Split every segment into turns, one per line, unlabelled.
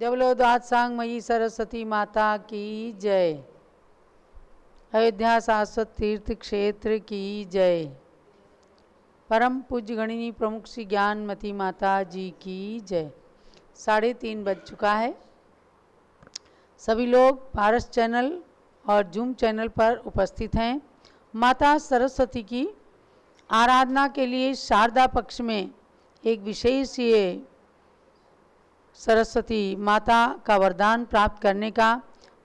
जबलोदात सांग मयी सरस्वती माता की जय। अयोध्या शाश्वत तीर्थ क्षेत्र की जय। परम पूज्य गणिनी प्रमुख श्री ज्ञानमती माता जी की जय। 3:30 बज चुका है। सभी लोग पारस चैनल और जूम चैनल पर उपस्थित हैं। माता सरस्वती की आराधना के लिए शारदा पक्ष में एक विशेष ये सरस्वती माता का वरदान प्राप्त करने का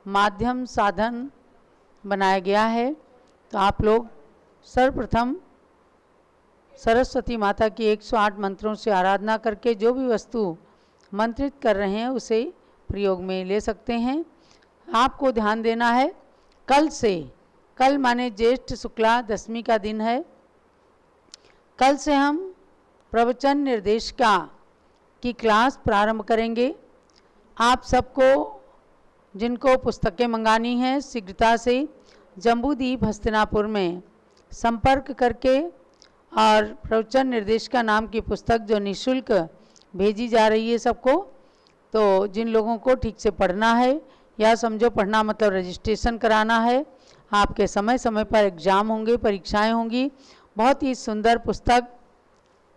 माध्यम साधन बनाया गया है। तो आप लोग सर्वप्रथम सरस्वती माता की 108 मंत्रों से आराधना करके जो भी वस्तु मंत्रित कर रहे हैं उसे प्रयोग में ले सकते हैं। आपको ध्यान देना है, कल माने ज्येष्ठ शुक्ला दशमी का दिन है। कल से हम प्रवचन निर्देशिका की क्लास प्रारंभ करेंगे। आप सबको जिनको पुस्तकें मंगानी हैं शीघ्रता से जम्बूद्वीप हस्तिनापुर में संपर्क करके और प्रवचन निर्देशिका नाम की पुस्तक जो निःशुल्क भेजी जा रही है सबको, तो जिन लोगों को ठीक से पढ़ना है या समझो पढ़ना मतलब रजिस्ट्रेशन कराना है, आपके समय समय पर एग्ज़ाम होंगे, परीक्षाएं होंगी। बहुत ही सुंदर पुस्तक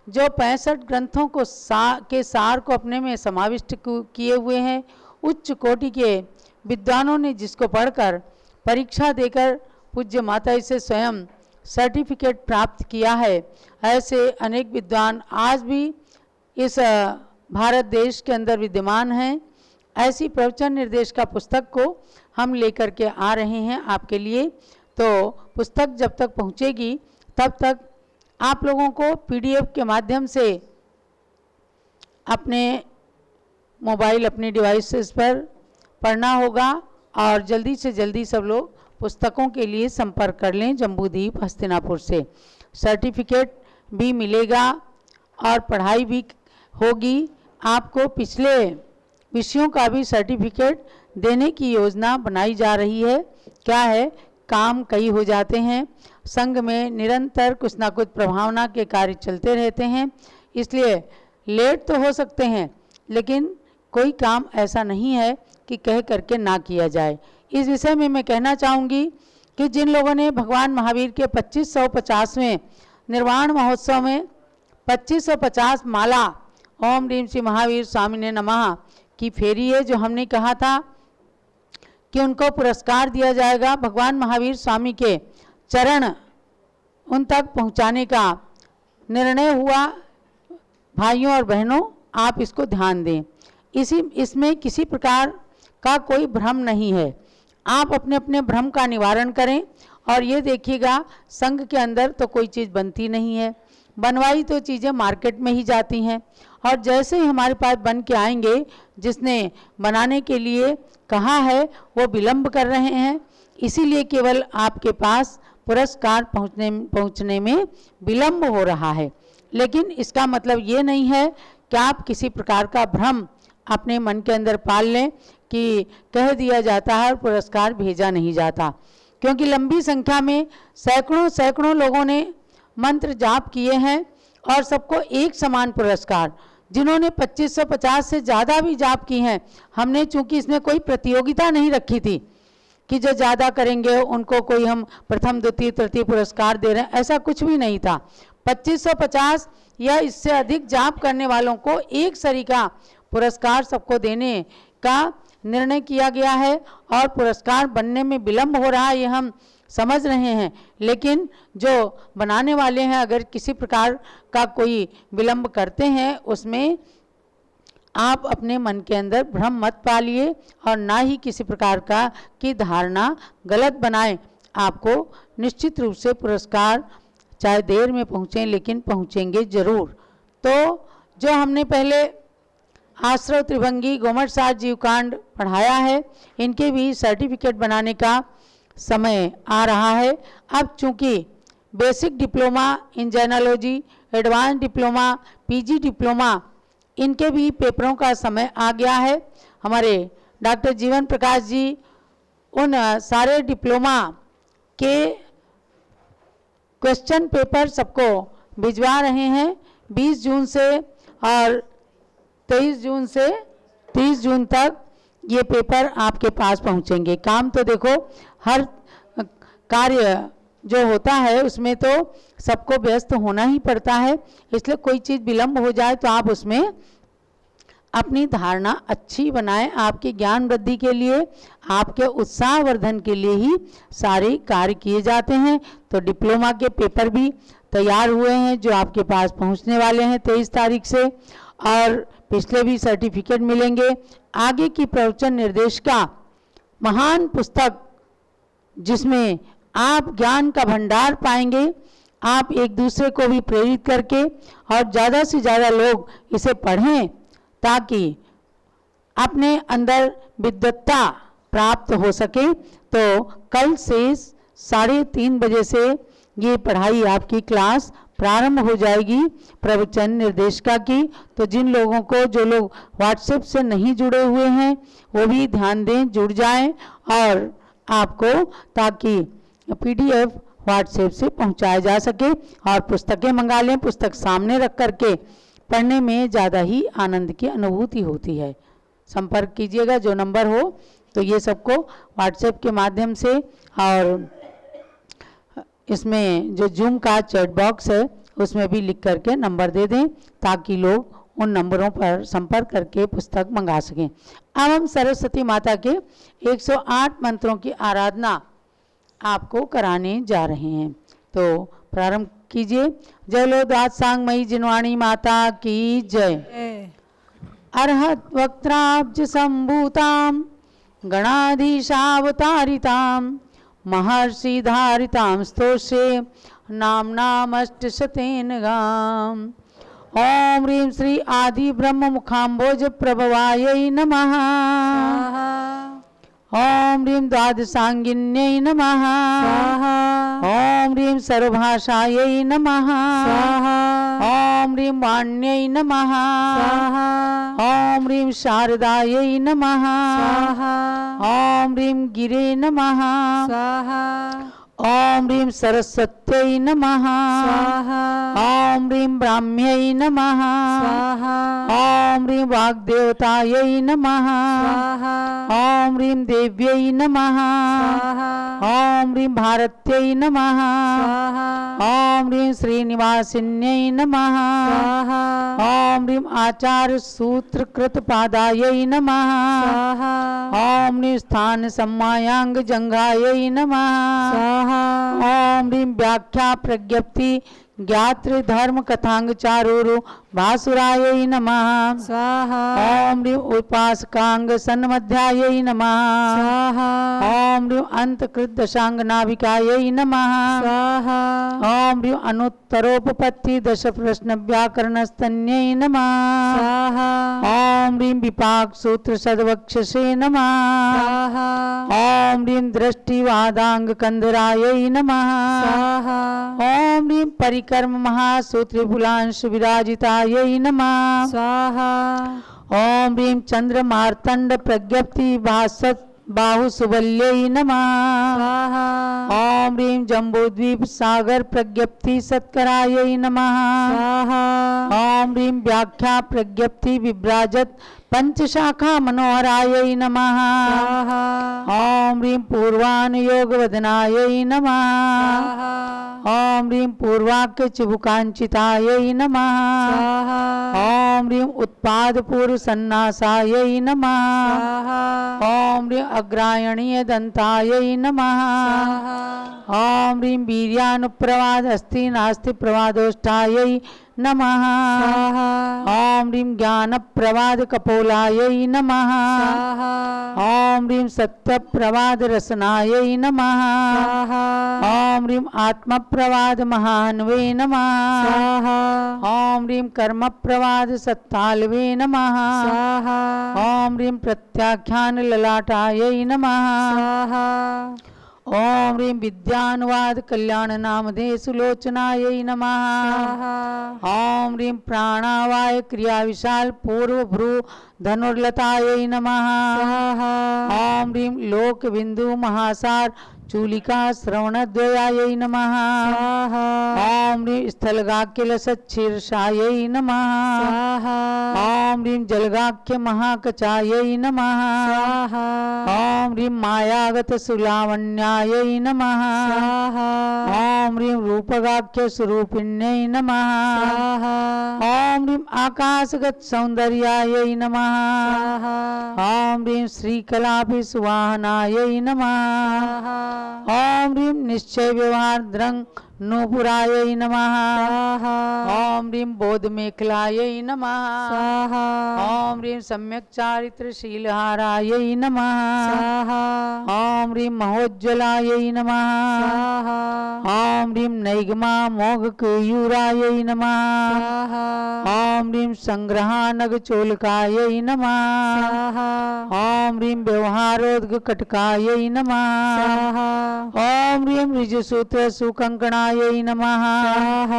जो 65 ग्रंथों को के सार को अपने में समाविष्ट किए हुए हैं। उच्च कोटि के विद्वानों ने जिसको पढ़कर परीक्षा देकर पूज्य माता से स्वयं सर्टिफिकेट प्राप्त किया है, ऐसे अनेक विद्वान आज भी इस भारत देश के अंदर विद्यमान हैं। ऐसी प्रवचन निर्देश का पुस्तक को हम लेकर के आ रहे हैं आपके लिए। तो पुस्तक जब तक पहुंचेगी तब तक आप लोगों को पीडीएफ के माध्यम से अपने मोबाइल अपने डिवाइसेस पर पढ़ना होगा और जल्दी से जल्दी सब लोग पुस्तकों के लिए संपर्क कर लें जम्बूद्वीप हस्तिनापुर से। सर्टिफिकेट भी मिलेगा और पढ़ाई भी होगी। आपको पिछले विषयों का भी सर्टिफिकेट देने की योजना बनाई जा रही है। क्या है, काम कई हो जाते हैं, संघ में निरंतर कुछ ना कुछ प्रभावना के कार्य चलते रहते हैं, इसलिए लेट तो हो सकते हैं लेकिन कोई काम ऐसा नहीं है कि कह करके ना किया जाए। इस विषय में मैं कहना चाहूँगी कि जिन लोगों ने भगवान महावीर के 2550वें निर्वाण महोत्सव में 2550 माला ओम ह्रीं श्री महावीर स्वामिने नमः की फेरी है, जो हमने कहा था कि उनको पुरस्कार दिया जाएगा। भगवान महावीर स्वामी के चरण उन तक पहुंचाने का निर्णय हुआ। भाइयों और बहनों, आप इसको ध्यान दें। इसमें किसी प्रकार का कोई भ्रम नहीं है। आप अपने अपने भ्रम का निवारण करें और ये देखिएगा संघ के अंदर तो कोई चीज़ बनती नहीं है, बनवाई तो चीज़ें मार्केट में ही जाती हैं और जैसे ही हमारे पास बन के आएंगे, जिसने बनाने के लिए कहा है वो विलंब कर रहे हैं, इसीलिए केवल आपके पास पुरस्कार पहुंचने में विलंब हो रहा है। लेकिन इसका मतलब ये नहीं है कि आप किसी प्रकार का भ्रम अपने मन के अंदर पाल लें कि कह दिया जाता है और पुरस्कार भेजा नहीं जाता, क्योंकि लंबी संख्या में सैकड़ों लोगों ने मंत्र जाप किए हैं और सबको एक समान पुरस्कार। जिन्होंने 2550 से ज़्यादा भी जाप की हैं, हमने चूंकि इसमें कोई प्रतियोगिता नहीं रखी थी कि जो ज़्यादा करेंगे उनको कोई हम प्रथम द्वितीय तृतीय पुरस्कार दे रहे हैं, ऐसा कुछ भी नहीं था। 2550 या इससे अधिक जाप करने वालों को एक सरी का पुरस्कार सबको देने का निर्णय किया गया है और पुरस्कार बनने में विलंब हो रहा है ये हम समझ रहे हैं, लेकिन जो बनाने वाले हैं अगर किसी प्रकार का कोई विलंब करते हैं उसमें आप अपने मन के अंदर भ्रम मत पालिए और ना ही किसी प्रकार का की धारणा गलत बनाएं। आपको निश्चित रूप से पुरस्कार चाहे देर में पहुँचें लेकिन पहुँचेंगे ज़रूर। तो जो हमने पहले आश्रव त्रिभंगी गोमटसार जीवकांड पढ़ाया है, इनके भी सर्टिफिकेट बनाने का समय आ रहा है। अब चूँकि basic diploma in genealogy, advance diploma, PG diploma, इनके भी पेपरों का समय आ गया है। हमारे डॉक्टर जीवन प्रकाश जी उन सारे डिप्लोमा के क्वेश्चन पेपर सबको भिजवा रहे हैं 20 जून से और 23 जून से 30 जून तक ये पेपर आपके पास पहुंचेंगे। काम तो देखो हर कार्य जो होता है उसमें तो सबको व्यस्त होना ही पड़ता है, इसलिए कोई चीज़ विलंब हो जाए तो आप उसमें अपनी धारणा अच्छी बनाएं। आपके ज्ञान वृद्धि के लिए, आपके उत्साहवर्धन के लिए ही सारे कार्य किए जाते हैं। तो डिप्लोमा के पेपर भी तैयार हुए हैं जो आपके पास पहुंचने वाले हैं 23 तारीख से, और पिछले भी सर्टिफिकेट मिलेंगे। आगे की प्रवचन निर्देशिका महान पुस्तक जिसमें आप ज्ञान का भंडार पाएंगे। आप एक दूसरे को भी प्रेरित करके और ज़्यादा से ज़्यादा लोग इसे पढ़ें ताकि अपने अंदर विद्वत्ता प्राप्त हो सके। तो कल से 3:30 बजे से ये पढ़ाई आपकी क्लास प्रारंभ हो जाएगी प्रवचन निर्देशिका की। तो जिन लोगों को, जो लोग व्हाट्सएप से नहीं जुड़े हुए हैं वो भी ध्यान दें, जुड़ जाएं और आपको ताकि PDF व्हाट्सएप से पहुंचाया जा सके और पुस्तकें मंगा लें। पुस्तक सामने रख करके पढ़ने में ज़्यादा ही आनंद की अनुभूति होती है। संपर्क कीजिएगा जो नंबर हो, तो ये सबको व्हाट्सएप के माध्यम से, और इसमें जो जूम का चैट बॉक्स है उसमें भी लिख करके नंबर दे दें ताकि लोग उन नंबरों पर संपर्क करके पुस्तक मंगा सकें। अब हम सरस्वती माता के 108 मंत्रों की आराधना आपको कराने जा रहे हैं। तो प्रारंभ कीजिए। जय लो दास सांगमयी जिनवाणी माता की जय। अर्हत वक्त्राब्ज संभूताम गणाधीशावतारिताम महर्षि धारिताम स्तोषे नामनामष्टशतेन गाम। ओम ह्रीं श्री आदि ब्रह्म मुखाम्बोज प्रभवायै नमः। ओम ह्रीं द्वादशांगिन्यै नमः। ओम ह्रीं सर्वभाषायै नमः। ओम ह्रीं वाण्यै नमः। ओम ह्रीं शारदायै नमः। ओम ह्रीं गिरे नमः। ओम ह्रीं सरस्वत्यै नमः। ओम ह्रीं ब्राह्म्यै नमः। ओम ह्रीं वाग्देवतायै नमः। ओम ह्रीं देव्यै नमः। ओम ह्रीं भारत्यै नमः। ओम ह्रीं श्रीनिवासिन्यै नमः। ओम ह्रीं आचार्य सूत्र कृत पादायै नमः। ओम ह्रीं स्थान सम्मायांग जंघायै नमः। ओम ह्रीं व्याख्या प्रज्ञप्ति ज्ञात्र धर्म कथांग चारूरु भासुरायै नमः। ओम ह्रीं उपासकांग सन्मध्यायै नमः। ओम ह्रीं अंतकृत दशांग नाभिकायै नमः। ओम ह्रीं अनुत्तरोपपत्ति दश प्रश्न व्याकरणस्तन्यै नमः। ओम ह्रीं विपाक सूत्र सद्वक्षसे नमः। ओम ह्रीं दृष्टिवादांग कंधरायै नमः। ओम ह्रीं परिकर्म महासूत्र बुलांश विराजितायै नमः। ओम ह्रीं चंद्र मार्तंड प्रज्ञप्ति भासत बाहु सुबल्यै नमः। ओम ह्रीं जम्बूद्वीप सागर प्रज्ञप्ति सत्करायै नमः। ओम ह्रीं व्याख्या प्रज्ञप्ति विभ्राजत पंचशाखा मनोहरायै नमः। ओम ह्रीं पूर्वानुयोग वदनायै नमः। ओम ह्रीं पूर्वाक्य चिबुकांचितायै नमः। ओम ह्रीं उत्पाद पूर्व सन्नासायै नमः। ओम ह्रीं अग्रायणीय दंतायै नमः। ओम ह्रीं वीर्यानुप्रवाद अस्ति नास्ति प्रवादोष्ठायै नमः। ओम ह्रीं ज्ञान प्रवाद कपोलायै नमः। ओम ह्रीं सत्य प्रवाद रसनायै नमः। ओम ह्रीं आत्म प्रवाद महान्वे नमः। ओम ह्रीं कर्म प्रवाद सत्तालवे नमः। ओम ह्रीं प्रत्याख्यान ललाटायै नमः। ओम ह्रीं विद्यानुवाद कल्याण नामधेय सुलोचनायै नमः। ओम ह्रीं प्राणावाय क्रिया विशाल पूर्व भ्रू धनुर्लतायै नमः। ओम ह्रीं लोक बिंदु महासार चूलिका श्रवणद्वयायै नमः
स्वाहा
ॐ ह्रीं स्थलगाख्यलसच्छीर्षायै नमः
स्वाहा
ॐ ह्रीं जलगाख्यमहाकचायै नमः
स्वाहा
ॐ ह्रीं मायागतसुलावण्यायै नमः
स्वाहा
ॐ ह्रीं रूपगाख्यस्वरूपिण्यै नमः
स्वाहा
ॐ ह्रीं आकाशगतसौन्दर्यायै नमः
स्वाहा
ॐ ह्रीं श्रीकलापि नमः
स्वाहा
ॐ ह्रीं निश्चयव्यवहारद्रं नूपुरायै नमः
स्वाहा
ॐ ह्रीं बोधमेखलायै नमः
स्वाहा
ॐ ह्रीं सम्यक्चारित्रशीलहारायै नमः
स्वाहा
ॐ ह्रीं महोज्ज्वलायै नमः
स्वाहा
ॐ ह्रीं नैगमामोघकेयूरायै नमः
स्वाहा
ॐ ह्रीं सङ्ग्रहानगचोलकायै नमः
स्वाहा
ॐ ह्रीं व्यवहारोद्गकटकायै नमः
स्वाहा
ॐ ह्रीं ऋजुसूत्रसुकङ्कणायै नमः
स्वाहा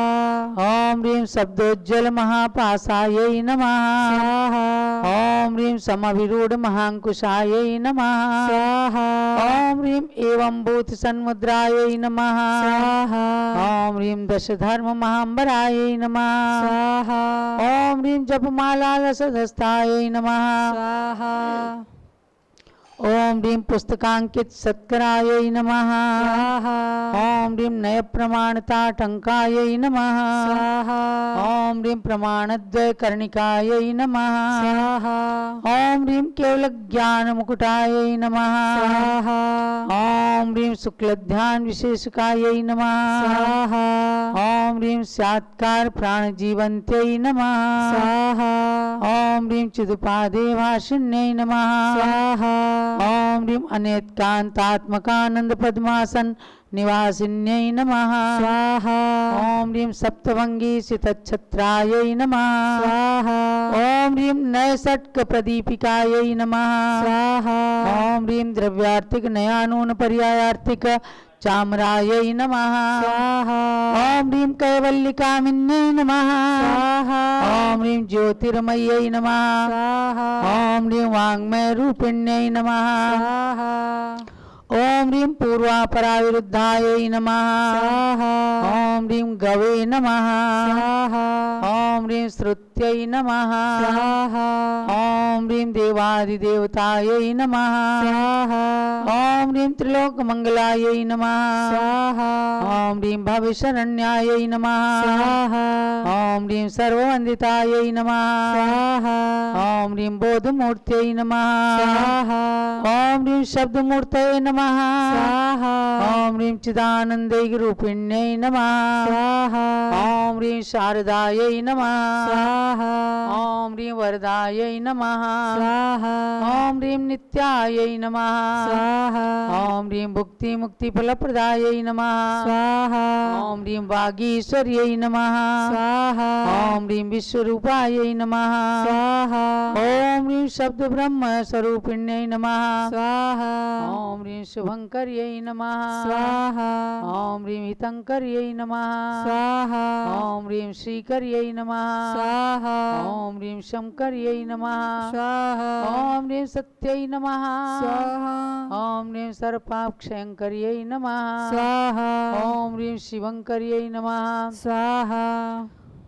ॐ ह्रीं शब्दोज्ज्वलमहापाशायै नमः
स्वाहा
ॐ ह्रीं समभिरूढमहाङ्कुशायै नमः
स्वाहा
ॐ ह्रीं एवं भूतसन्मुद्रायै नमः
स्वाहा
ॐ ह्रीं दशधर्ममहाम्बरायै नमः
स्वाहा
ॐ ह्रीं जपमालालसधस्तायै नमः
स्वाहा
ॐ ह्रीं पुस्तकाङ्कितसत्करायै नमः
स्वाहा
ॐ ह्रीं नयप्रमाणताटङ्कायै नमः
स्वाहा
ॐ ह्रीं प्रमाणद्वयकर्णिकायै नमः
स्वाहा
ॐ ह्रीं केवलज्ञानमुकुटायै नमः
स्वाहा
ॐ ह्रीं शुक्लध्यानविशेषकायै नमः
स्वाहा
ॐ ह्रीं स्यात्कारप्राणजीवन्त्यै नमः
स्वाहा
ॐ ह्रीं चिदुपादे भाषिण्यै नमः
स्वाहा
ॐ ह्रीं अनेत्कान्तात्मकानन्दपद्मासन निवासिन्यै नमः
स्वाहा
ॐ ह्रीं सप्तभङ्गीसितच्छत्रायै नमः
स्वाहा
ॐ ह्रीं नयसट्कप्रदीपिकायै नमः
स्वाहा
ॐ ह्रीं द्रव्यार्थिकनयानूनपर्यायार्थिक चामरायै नमः
स्वाहा
ॐ ह्रीं कैवल्यकामिन्यै नमः
स्वाहा
ॐ ह्रीं ज्योतिर्मय्यै नमः
स्वाहा
ॐ ह्रीं वाङ्मयरूपिण्यै नमः
स्वाहा
ॐ ह्रीं पूर्वापराविरुद्धायै नमः
स्वाहा
ॐ ह्रीं गवे नमः
स्वाहा
ॐ ह्रीं श्रुत्यै नमः
स्वाहा
ॐ ह्रीं देवादिदेवतायै नमः
स्वाहा
ॐ ह्रीं त्रिलोकमङ्गलायै नमः
स्वाहा
ॐ ह्रीं भविशरण्यायै नमः
स्वाहा
ॐ ह्रीं सर्ववन्दितायै नमः
स्वाहा
ॐ ह्रीं बोधमूर्त्यै नमः
स्वाहा
ॐ ह्रीं शब्दमूर्तये नमः
स्वाहा
ॐ ह्रीं चिदानन्दैकरूपिण्यै नमः
स्वाहा
ॐ ह्रीं शारदायै नमः
स्वाहा
ॐ ह्रीं वरदायै नमः
स्वाहा
ॐ ह्रीं नित्यायै नमः
स्वाहा
ॐ ह्रीं भुक्तिमुक्तिफलप्रदायै नमः
स्वाहा
ॐ ह्रीं वागीश्वर्यै नमः
स्वाहा
ॐ ह्रीं विश्वरूपायै नमः
स्वाहा
ॐ ह्रीं शब्दब्रह्मस्वरूपिण्यै नमः
स्वाहा
ॐ ह्रीं शुभङ्कर्यै नमः
स्वाहा
ॐ ह्रीं हितङ्कर्यै नमः
स्वाहा
ॐ ह्रीं श्रीकर्यै नमः
स्वाहा
ॐ ह्रीं शङ्कर्यै नमः
स्वाहा
ॐ ह्रीं सत्यै नमः
स्वाहा
ॐ ह्रीं सर्पाक्षयङ्कर्यै नमः
स्वाहा
ॐ ह्रीं शिवङ्कर्यै नमः
स्वाहा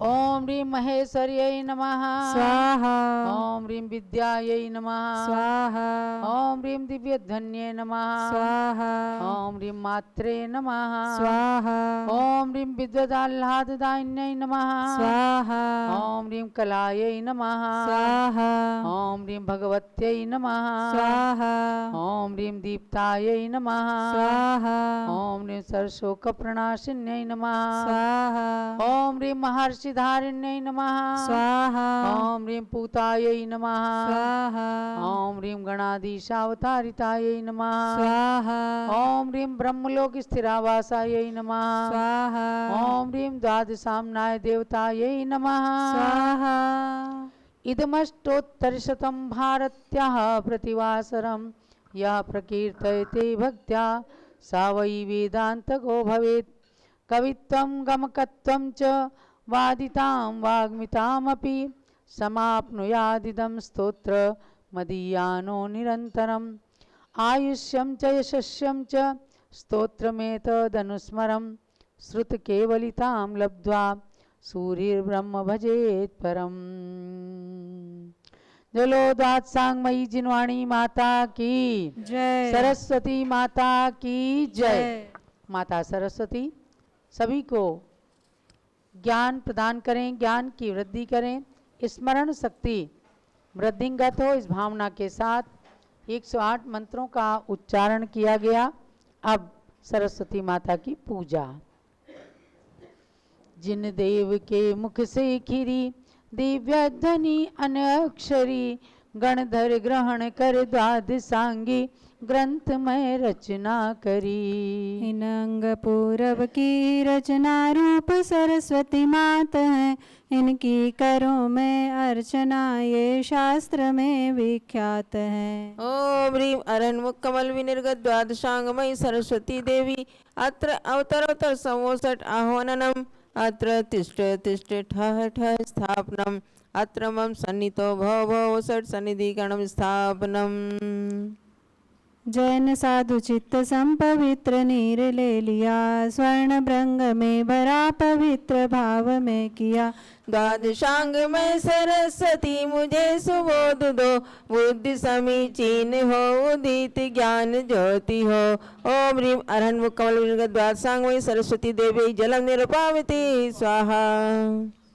ॐ ह्रीं महेश्वर्यै नमः
स्वाहा
ॐ ह्रीं विद्यायै नमः
स्वाहा
ॐ ह्रीं दिव्यधन्ये नमः
स्वाहा
ॐ ह्रीं मात्रे नमः
स्वाहा
ॐ ह्रीं विद्वदाह्लाददायिन्यै नमः
स्वाहा
ॐ ह्रीं कलायै नमः
स्वाहा
ॐ ह्रीं भगवत्यै नमः
स्वाहा
ॐ ह्रीं दीप्तायै नमः
स्वाहा
ॐ ह्रीं सरशोकप्रणाशिन्यै नमः
स्वाहा
ॐ ह्रीं महर्षिधारिण्यै नमः
स्वाहा
ॐ ह्रीं पूतायै नमः
स्वाहा
ॐ ह्रीं गणाधीशावतारितायै नमः
स्वाहा
ॐ ह्रीं ब्रह्मलोकस्थिरावासायै नमः
स्वाहा
ॐ ह्रीं द्वादशाम्नाय देवतायै नमः
स्वाहा
इदमष्टोत्तरशतं भारत्याः प्रतिवासरं यः प्रकीर्तयते भक्त्या स वै वेदान्तको भवेत् कवित्वं गमकत्वं च वादितां वाग्मितामपि समाप्नुयादिदं स्तोत्र मदीयानो निरन्तरम् आयुष्यं च यशस्यं च स्तोत्रमेतदनुस्मरं श्रुतकेवलितां लब्ध्वा सूर्यब्रह्म भजेत् परम्। जलोदात सांगमयी जिनवाणी माता की
जय।
सरस्वती माता की जय। माता सरस्वती सभी को ज्ञान प्रदान करें, ज्ञान की वृद्धि करें, स्मरण शक्ति वृद्धिंगत हो। इस भावना के साथ 108 मंत्रों का उच्चारण किया गया। अब सरस्वती माता की पूजा। जिन देव के मुख से खिरी दिव्य ध्वनि अनक्षरी, गणधर ग्रहण कर द्वाद सांगी ग्रंथ में रचना करी।
इन अंग पूरब की रचना रूप सरस्वती मात है, इनकी करो में अर्चना ये शास्त्र में विख्यात है।
ओम ह्रीं अरण्मुख कमल विनिर्गत द्वादशांगमयी सरस्वती देवी अत्र अवतरोत्तर संवोसट आह्वाननम्, अत्र तिष्ठ तिष्ठ ठः ठः स्थापनम्, अत्र मम सन्नितो भव भव षट् सन्निधिकरणं स्थापनम्।
जैन साधु चित्त संपवित्र नीर ले लिया, स्वर्ण भृंग में भरा पवित्र भाव में किया।
द्वादशांग में सरस्वती मुझे सुबोध दो, बुद्धि समीचीन हो उदित ज्ञान ज्योति हो। ओम ह्रीं अरण्मुख कमल विनिर्गत द्वादशांग में सरस्वती देवी जलम निरुपावती स्वाहा।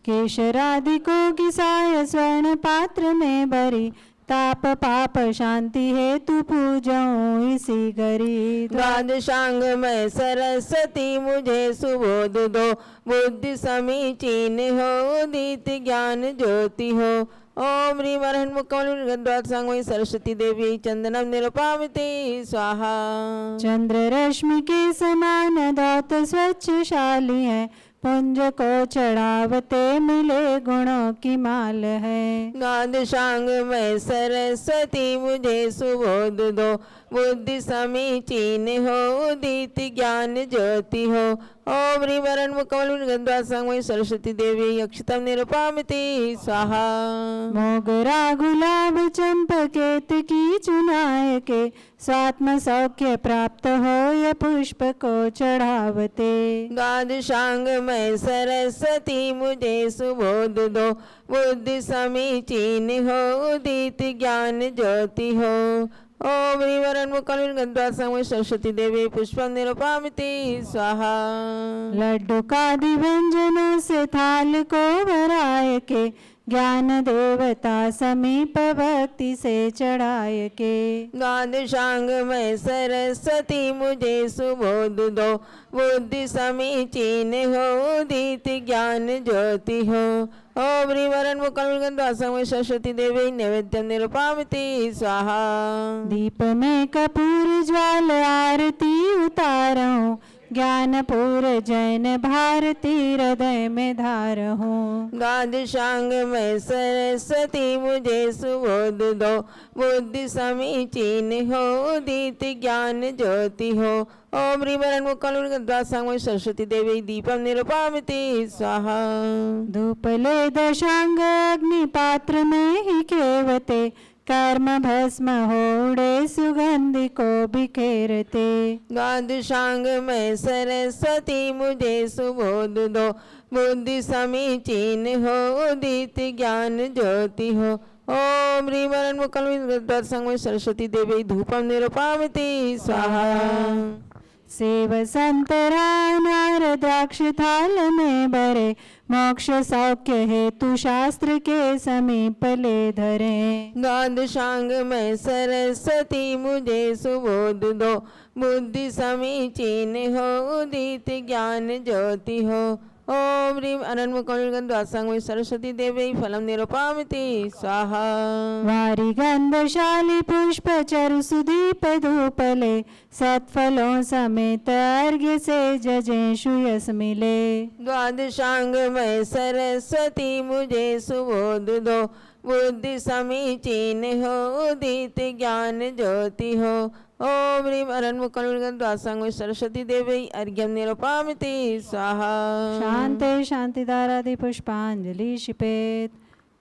केशरादि को किसाय स्वर्ण पात्र में भरी, ताप पाप शांति हेतु पूजऊं इसी घरी।
द्वादशांग में सरस्वती मुझे सुबोध दो, बुद्धि समीचीन हो उदित ज्ञान ज्योति हो। ओम ह्रीं अरण्मुख कमल विनिर्गत द्वादशांग में सरस्वती देवी चंदनम निरुपावती स्वाहा।
चंद्र रश्मि के समान दौत स्वच्छशाली है, पुंज को चढ़ावते मिले गुणों की माल है।
द्वादशांग में सरस्वती मुझे सुबोध दो, बुद्धि समीचीन हो उदित ज्ञान ज्योति हो। ओम ह्रीं अरण्मुख कमल विनिर्गत द्वादशांग में सरस्वती देवी अक्षतम निरुपावती स्वाहा।
मोगरा गुलाब चंपकेत की चुनाय के, स्वात्म सौख्य प्राप्त हो यह पुष्प को चढ़ावते।
द्वादशांग में सरस्वती मुझे सुबोध दो, बुद्धि समीचीन हो उदित ज्ञान ज्योति हो। ओम ह्रीं अरण्मुख कमल विनिर्गत द्वादशांग में सरस्वती देवी पुष्पम निरुपावती स्वाहा।
लड्डू का व्यंजनों से थाल को भराय के, ज्ञान देवता समीप भक्ति से चढ़ाय के।
द्वादशांग में सरस्वती मुझे सुबोध दो, बुद्धि समीचीन हो उदित ज्ञान ज्योति हो। ओम ह्रीं अरण्मुख कमल विनिर्गत द्वादशांग में सरस्वती देवी नैवेद्यम निरुपावती स्वाहा।
दीप में कपूर ज्वाल आरती उतारऊं, ज्ञानपुर जैन भारती हृदय में धारहूं।
द्वादशांग में सरस्वती मुझे सुबोध दो, बुद्धि समीचीन हो उदित ज्ञान ज्योति हो। ओम ह्रीं अरण्मुख कमल विनिर्गत द्वादशांग में सरस्वती देवी दीपम निरुपावती स्वाहा।
धूप ले दशांग अग्नि पात्र में ही केवते, कर्म भस्म होड़े सुगंधि को बिखेरते।
द्वादशांग में सरस्वती मुझे सुबोध दो, बुद्धि समीचीन हो उदित ज्ञान ज्योति हो। ओम ह्रीं अरण्मुख कमल विनिर्गत द्वादशांग में सरस्वती देवी धूपम निरुपावती स्वाहा।
सेव संतरा नार द्राक्ष थाल में भरे, मोक्ष सौख्य हेतु शास्त्र के समीप ले धरे।
द्वादशांग में सरस्वती मुझे सुबोध दो, बुद्धि समीचीन हो उदित ज्ञान ज्योति हो। ओम ह्रीं अरण्मुख कमल विनिर्गत द्वादशांग में सरस्वती देवी फलम निरुपावती स्वाहा।
वारी गंधशाली पुष्प चरु सुदीप धूपले, सत्फलों समेत अर्घ्य से जजेशु यस मिले।
द्वादशांग में सरस्वती मुझे सुबोध दो, बुद्धि समीचीन हो उदित ज्ञान ज्योति हो। ओम ह्रीं अरण्मुख कमल विनिर्गत द्वादशांग में सरस्वती देवी अर्घ्यम निरुपावती स्वाहा।
शांते शांतिदारादि पुष्पांजलि शिपेत।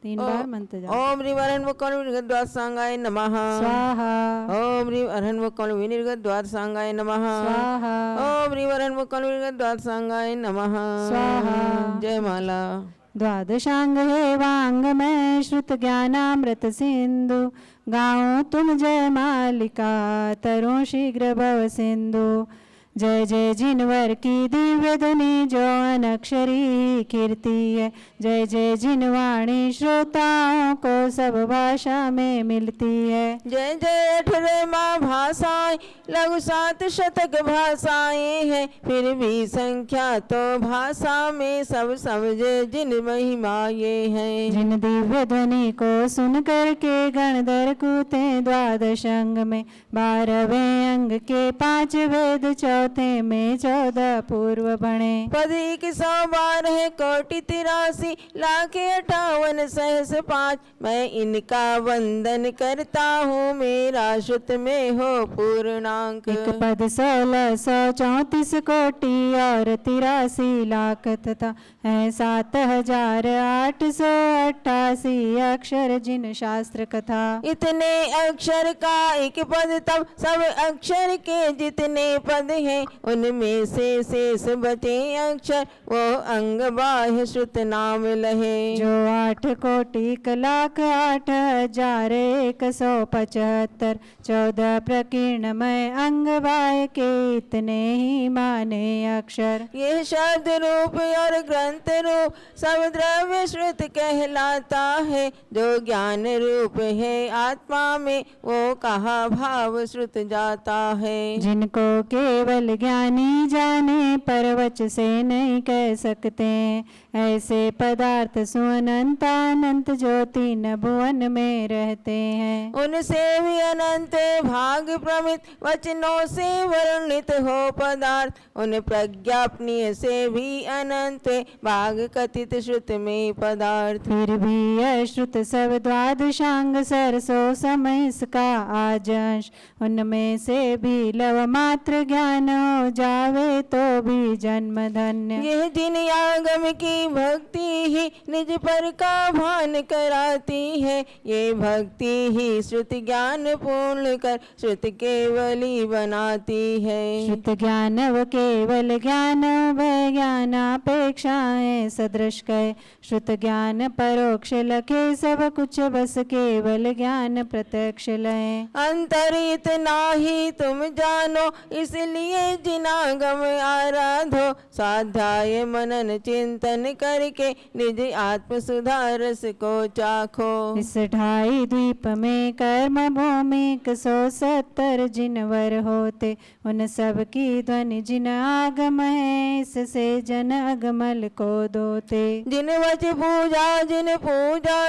3 बार मंत्र जाप।
ओम ह्रीं अरहं मुक्कमल विनिर्गत द्वादशांगाय नमः।
स्वाहा
ओम ह्रीं अरहं मुक्कमल विनिर्गत द्वादशांगाय नमः।
स्वाहा
ओम ह्रीं अरहं मुक्कमल विनिर्गत द्वादशांगाय नमः।
स्वाहा।
जय माला।
द्वादशांग है वांग में श्रुत ज्ञानामृत सिंधु, गाओ तुम जय मालिका तरुण शीघ्र भव सिंधु। जय जय जिनवर की दिव्य ध्वनि जो अनक्षरी कीर्ति है, जय जय जिनवाणी श्रोताओं को सब भाषा में मिलती है।
जय जय 18 माँ भाषाएं लघु 7 शतक भाषाएं हैं, फिर भी संख्या तो भाषा में सब समझे जिन महिमा ये हैं।
जिन दिव्य ध्वनि को सुन करके गणधर कूते द्वादश अंग में, 12वें अंग के 5 वेद चौथे में 14 पूर्व बने।
पद 112 कोटि 83 लाख 58 सहस 5, मैं इनका वंदन करता हूँ मेरा श्रुत में हो पूर्णांक।
एक पद 1634 कोटि और 83 लाख तथा है 7888 अक्षर जिन शास्त्र कथा।
इतने अक्षर का एक पद तब सब अक्षर के जितने पद हैं, उनमें से शेष बचे अक्षर वो अंग बाह्य श्रुत नाम लहे।
जो 8 कोटि 1,08,175 14 प्रकीर्णमय अंग बाह्य के इतने ही माने अक्षर।
ये शब्द रूप और ग्रंथ रूप सब द्रव्य श्रुत कहलाता है, जो ज्ञान रूप है आत्मा में वो कहा भाव श्रुत जाता है।
जिनको केवल ज्ञानी जाने परवच से नहीं कह सकते, ऐसे पदार्थ सुअनंतानंत जो 3 भुवन में रहते हैं।
उनसे भी अनंत भाग प्रमित वचनों से वर्णित हो पदार्थ, उन प्रज्ञापनीय से भी अनंत भाग कथित श्रुत में पदार्थ।
फिर भी अश्रुत सब द्वादशांग सरसो समय इसका आजंश, उनमें से भी लव मात्र ज्ञान हो जावे तो भी जन्म धन्य।
यह जिन आगम की भक्ति ही निज पर का भान कराती है, ये भक्ति ही श्रुति ज्ञान पूर्ण कर श्रुति केवली बनाती है।
श्रुत ज्ञान व केवल ज्ञान वह ज्ञानापेक्षाएं सदृश कहे, श्रुत ज्ञान परोक्ष लखे सब कुछ बस केवल ज्ञान प्रत्यक्ष लहे।
अंतर इतना ही तुम जानो इसलिए जिनागम आराधो, स्वाध्याय मनन चिंतन करके निज आत्म सुधारस को चाखो।
इस 2.5 द्वीप में कर्म भूमि 170 जिनवर होते, उन सब की ध्वनि जिन आगम है इससे जन अगमल को दोते।
जिन वच पूजा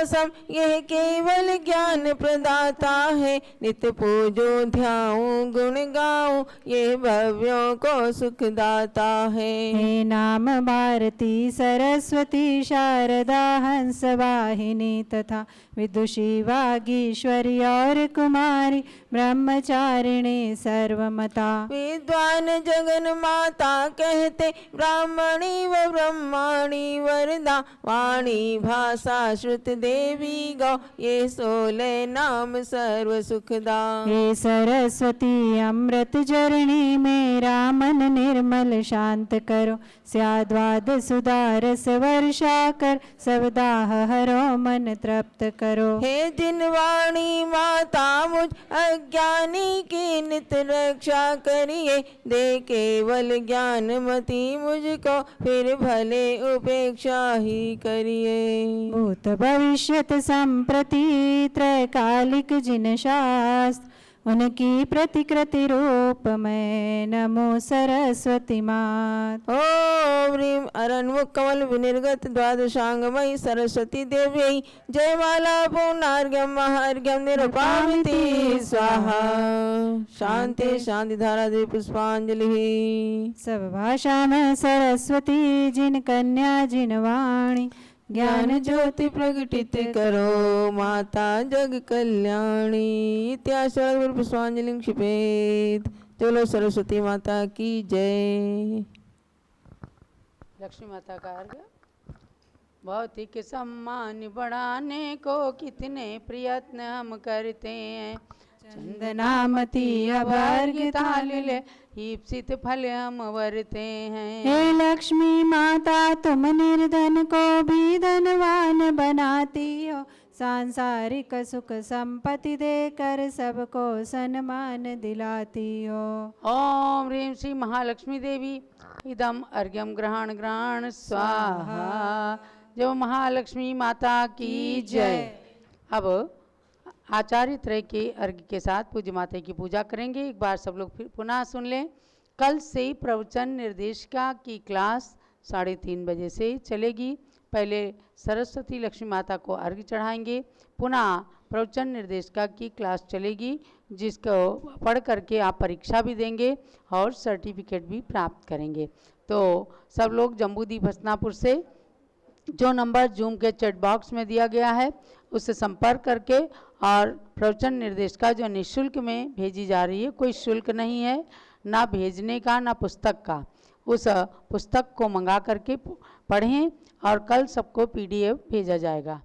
सम यह केवल ज्ञान प्रदाता है, नित्य पूजो ध्याऊं गुण गाऊं ये भव्यों को सुख दाता है।
हे नाम भारती सरस्वती शारदा हंस वाहिनी तथा विदुषी वागीश्वरी और कुमारी ब्रह्मचारिणी सर्वमता।
विद्वान जगन माता कहते ब्राह्मणी व ब्रह्माणी वरदा, वाणी भाषा श्रुत देवी गौ ये 16 नाम सर्व सुखदा।
हे सरस्वती अमृत जरणी मेरा मन निर्मल शांत करो, स्याद्वाद सुधारस वर्षा कर सब दाह हरो मन तृप्त करो।
हे जिन वाणी माता मुझ अज्ञानी की नित रक्षा करिए, दे केवल ज्ञान मति मुझको फिर भले उपेक्षा ही करिए।
भूत भविष्यत संप्रति त्रैकालिक जिन शास्त्र, उनकी प्रतिकृति रूप में नमो सरस्वती मात।
ओम ह्रीं अरण्मुख कमल विनिर्गत द्वादशांगमयी सरस्वती देव्यै जय माला पूर्णार्घ्यं महार्घ्यं निरुपामिति स्वाहा। शांति शांति धारा दे पुष्पांजलि।
सब भाषा में सरस्वती जिन कन्या जिन वाणी,
ज्ञान ज्योति प्रकटित करो माता जग कल्याणी। इत्याशर पुष्पांजलि क्षिपेत। चलो सरस्वती माता की जय।
लक्ष्मी माता का अर्घ्य। भौतिक सम्मान बढ़ाने को कितने प्रयत्न हम करते हैं।
चंदनामती अभर्ग
तालिल ईप्सित फल हम वरते हैं।
हे लक्ष्मी माता तुम निर्धन को भी धनवान बनाती हो, सांसारिक सुख संपत्ति देकर सबको सम्मान दिलाती हो।
ओम ह्रीं श्री महालक्ष्मी देवी इदम अर्घ्यम ग्रहण ग्रहण स्वाहा। जय महालक्ष्मी माता की जय। अब आचार्य त्रय के अर्घ्य के साथ पूज्य माता की पूजा करेंगे। एक बार सब लोग फिर पुनः सुन लें। कल से प्रवचन निर्देशिका की क्लास 3:30 बजे से चलेगी। पहले सरस्वती लक्ष्मी माता को अर्घ्य चढ़ाएंगे, पुनः प्रवचन निर्देशिका की क्लास चलेगी, जिसको पढ़ करके आप परीक्षा भी देंगे और सर्टिफिकेट भी प्राप्त करेंगे। तो सब लोग जम्बूद्वीप हस्तिनापुर से जो नंबर जूम के चैट बॉक्स में दिया गया है उससे संपर्क करके, और प्रवचन निर्देशिका जो निःशुल्क में भेजी जा रही है, कोई शुल्क नहीं है, ना भेजने का ना पुस्तक का, उस पुस्तक को मंगा करके पढ़ें और कल सबको PDF भेजा जाएगा।